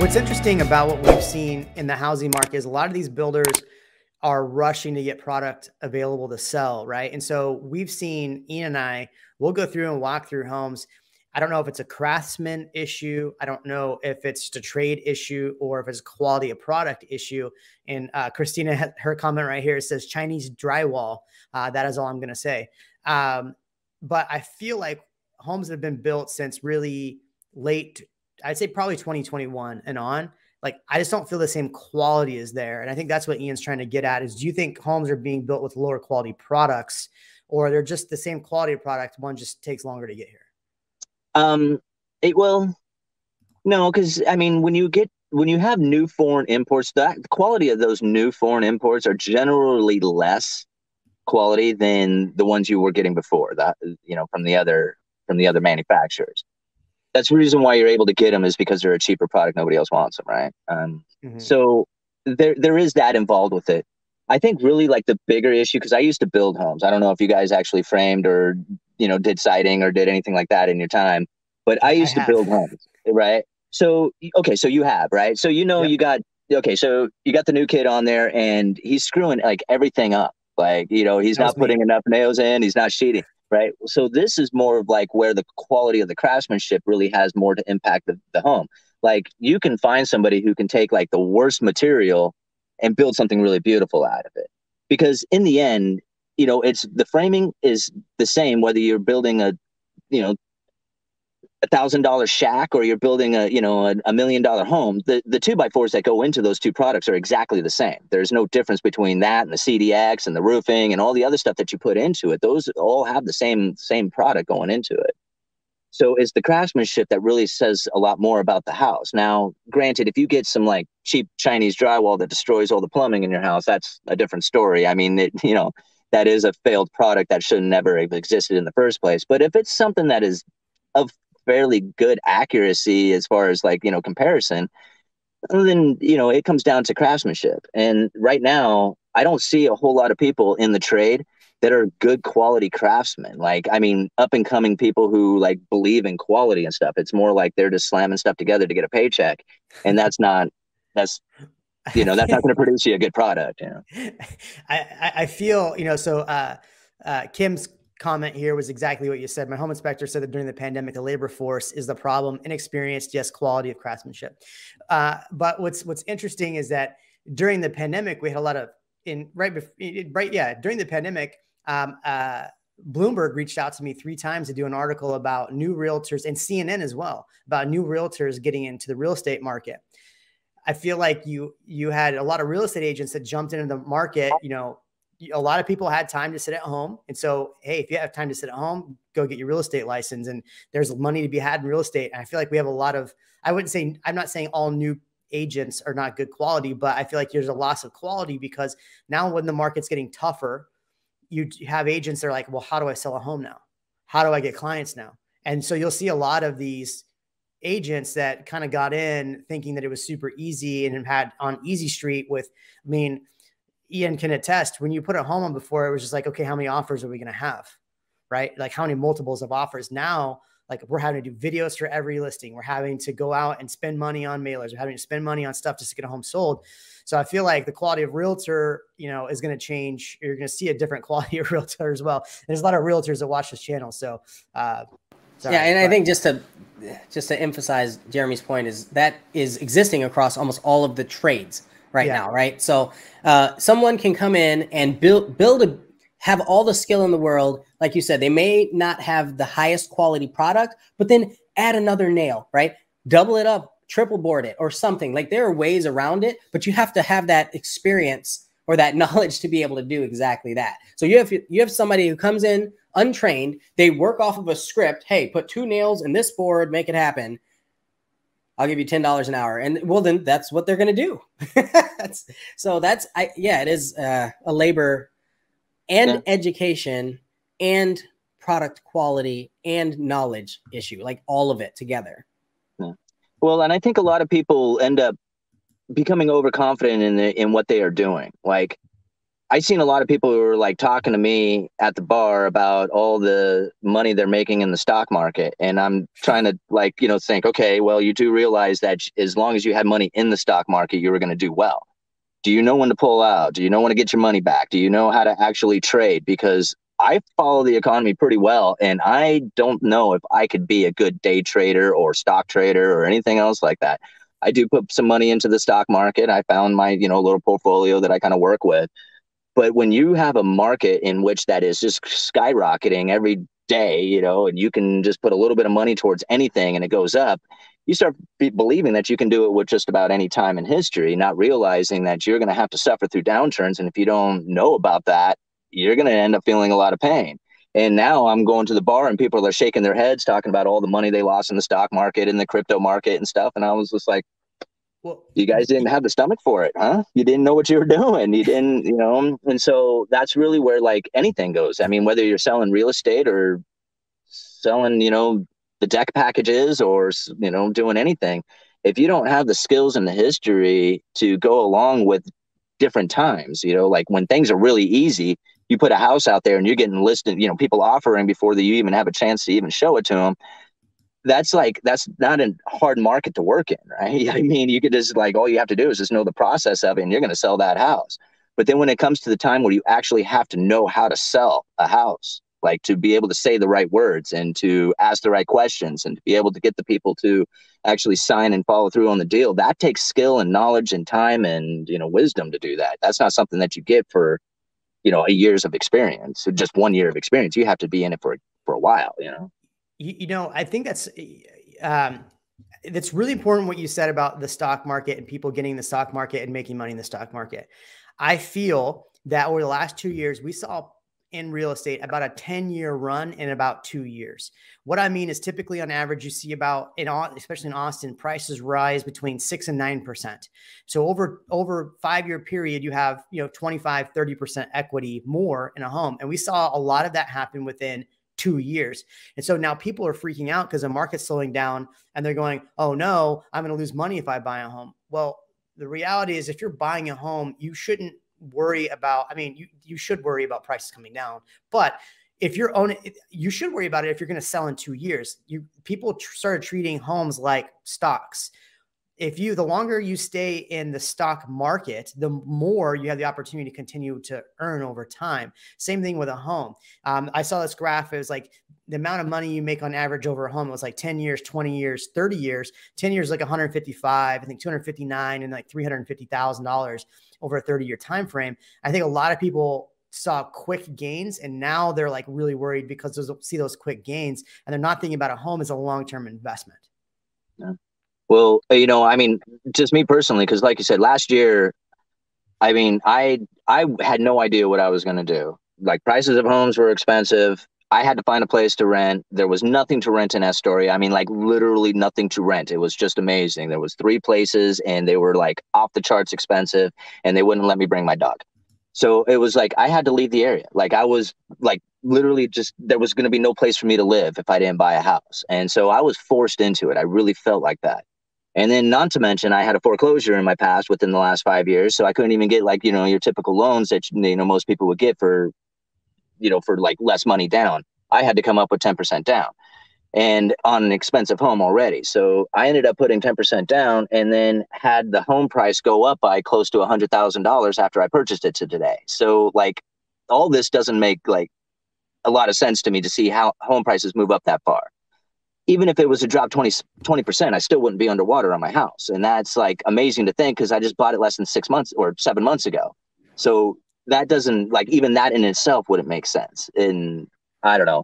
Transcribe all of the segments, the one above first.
What's interesting about what we've seen in the housing market is a lot of these builders are rushing to get product available to sell, right? And so we've seen, Ian and I, we'll go through and walk through homes. I don't know if it's a craftsman issue. I don't know if it's just a trade issue or if it's a quality of product issue. And Christina, her comment right here says Chinese drywall. That is all I'm going to say. But I feel like homes that have been built since really late, I'd say probably 2021 and on, like, I just don't feel the same quality is there. And I think that's what Ian's trying to get at is, do you think homes are being built with lower quality products, or they're just the same quality of product? One just takes longer to get here. Well, no, because I mean, when you have new foreign imports, the quality of those new foreign imports are generally less quality than the ones you were getting before that, from the other manufacturers. That's the reason why you're able to get them, is because they're a cheaper product. Nobody else wants them, right? So there is that involved with it. I think really like the bigger issue, because I used to build homes. I don't know if you guys actually framed or, did siding or did anything like that in your time, but I used to build homes, right? So, okay, so you have, right? So, yep. So you got the new kid on there and he's screwing like everything up. Like, he's not putting enough nails in, he's not sheeting. Right. So this is more of like where the quality of the craftsmanship really has more to impact the home. Like, you can find somebody who can take like the worst material and build something really beautiful out of it. Because in the end, it's the framing is the same, whether you're building a $1,000 shack or you're building a $1 million home. The 2x4s that go into those two products are exactly the same. There's no difference between that and the CDX and the roofing and all the other stuff that you put into it. Those all have the same product going into it. So it's the craftsmanship that really says a lot more about the house. Now, granted, if you get some like cheap Chinese drywall that destroys all the plumbing in your house, that's a different story. I mean, that is a failed product that should never have existed in the first place. But if it's something that is of fairly good accuracy as far as like, comparison, then, it comes down to craftsmanship. And right now, I don't see a whole lot of people in the trade that are good quality craftsmen. Like, I mean, up and coming people who like believe in quality and stuff. It's more like they're just slamming stuff together to get a paycheck. And that's not going to produce you a good product. I feel, so Kim's comment here was exactly what you said. My home inspector said that during the pandemic, the labor force is the problem, inexperienced, yes, quality of craftsmanship. But what's interesting is that during the pandemic, we had a lot of during the pandemic, Bloomberg reached out to me 3 times to do an article about new realtors, and CNN as well, about new realtors getting into the real estate market. I feel like you had a lot of real estate agents that jumped into the market. A lot of people had time to sit at home. And so, hey, if you have time to sit at home, go get your real estate license. And there's money to be had in real estate. And I feel like we have a lot of, I'm not saying all new agents are not good quality, but I feel like there's a loss of quality because now when the market's getting tougher, you have agents that are like, well, how do I sell a home now? How do I get clients now? And so you'll see a lot of these agents that kind of got in thinking that it was super easy and had on Easy Street with, Ian can attest, when you put a home on before, it was just like, okay, how many offers are we going to have? Right? Like how many multiples of offers? Now, like we're having to do videos for every listing. We're having to go out and spend money on mailers. We're having to spend money on stuff just to get a home sold. So I feel like the quality of realtor, is going to change. You're going to see a different quality of realtor as well. There's a lot of realtors that watch this channel. So, I think just to emphasize Jeremy's point is that is existing across almost all of the trades now, right? So someone can come in and have all the skill in the world. Like you said, they may not have the highest quality product, but then add another nail, right? Double it up, triple board it or something. Like there are ways around it, but you have to have that experience or that knowledge to be able to do exactly that. So you have somebody who comes in untrained, they work off of a script. Hey, put 2 nails in this board, make it happen. I'll give you $10 an hour. And well, then that's what they're going to do. It is a labor and education and product quality and knowledge issue, like all of it together. Yeah. Well, and I think a lot of people end up becoming overconfident in what they are doing. Like, I seen a lot of people who were like talking to me at the bar about all the money they're making in the stock market. And I'm trying to like, think, okay, well, you do realize that as long as you had money in the stock market, you were going to do well. Do you know when to pull out? Do you know when to get your money back? Do you know how to actually trade? Because I follow the economy pretty well, and I don't know if I could be a good day trader or stock trader or anything else like that. I do put some money into the stock market. I found my, little portfolio that I kind of work with. But when you have a market in which that is just skyrocketing every day, and you can just put a little bit of money towards anything and it goes up, you start believing that you can do it with just about any time in history, not realizing that you're going to have to suffer through downturns. And if you don't know about that, you're going to end up feeling a lot of pain. And now I'm going to the bar and people are shaking their heads talking about all the money they lost in the stock market and the crypto market and stuff. And I was just like, well, you guys didn't have the stomach for it, huh? You didn't know what you were doing. You didn't, and so that's really where like anything goes. I mean, whether you're selling real estate or selling, the deck packages or, doing anything, if you don't have the skills and the history to go along with different times, like when things are really easy, you put a house out there and you're getting listed, people offering before you even have a chance to even show it to them. That's not a hard market to work in, right? I mean, you could just like, all you have to do is just know the process of it and you're going to sell that house. But then when it comes to the time where you actually have to know how to sell a house, like to be able to say the right words and to ask the right questions and to be able to get the people to actually sign and follow through on the deal, that takes skill and knowledge and time and, wisdom to do that. That's not something that you get for, a years of experience, so just 1 year of experience. You have to be in it for a while, I think that's really important what you said about the stock market and people getting in the stock market and making money in the stock market. I feel that over the last 2 years, we saw in real estate about a 10-year run in about 2 years. What I mean is typically on average, you see about, especially in Austin, prices rise between 6 and 9%. So over 5-year period, you have, 25, 30% equity more in a home. And we saw a lot of that happen within 2 years. And so now people are freaking out because the market's slowing down and they're going, oh no, I'm going to lose money if I buy a home. Well, the reality is if you're buying a home, you shouldn't worry about, you should worry about prices coming down, but if you're owning, you should worry about it if you're going to sell in 2 years. People started treating homes like stocks. The longer you stay in the stock market, the more you have the opportunity to continue to earn over time. Same thing with a home. I saw this graph. It was like the amount of money you make on average over a home. It was like 10 years, 20 years, 30 years, 10 years, like 155, I think 259 and like $350,000 over a 30-year time frame. I think a lot of people saw quick gains and now they're like really worried because they see those quick gains and they're not thinking about a home as a long-term investment. Yeah. Well, just me personally, because like you said, last year, I had no idea what I was going to do. Like prices of homes were expensive. I had to find a place to rent. There was nothing to rent in Astoria. Like literally nothing to rent. It was just amazing. There was 3 places and they were like off the charts expensive and they wouldn't let me bring my dog. So it was like, I had to leave the area. Like I was like literally just, there was going to be no place for me to live if I didn't buy a house. And so I was forced into it. I really felt like that. And then not to mention, I had a foreclosure in my past within the last 5 years. So I couldn't even get like, your typical loans that, most people would get for like less money down. I had to come up with 10% down and on an expensive home already. So I ended up putting 10% down and then had the home price go up by close to $100,000 after I purchased it to today. So like all this doesn't make like a lot of sense to me to see how home prices move up that far. Even if it was to drop 20%, I still wouldn't be underwater on my house. And that's like amazing to think because I just bought it less than 6 months or 7 months ago. So that doesn't like, even that in itself wouldn't make sense. And I don't know.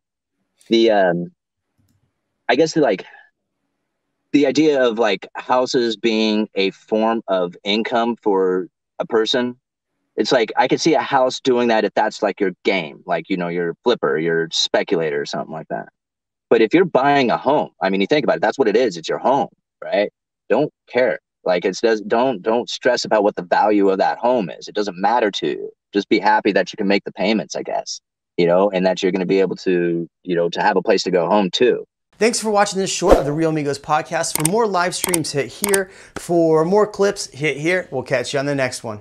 I guess the idea of like houses being a form of income for a person, it's like, I could see a house doing that if that's like your game, like, your flipper, your speculator or something like that. But if you're buying a home, you think about it, that's what it is. It's your home, right? Don't care. Like don't stress about what the value of that home is. It doesn't matter to you. Just be happy that you can make the payments, I guess, and that you're going to be able to, to have a place to go home too. Thanks for watching this short of the Real Amigos podcast. For more live streams, hit here. For more clips, hit here. We'll catch you on the next one.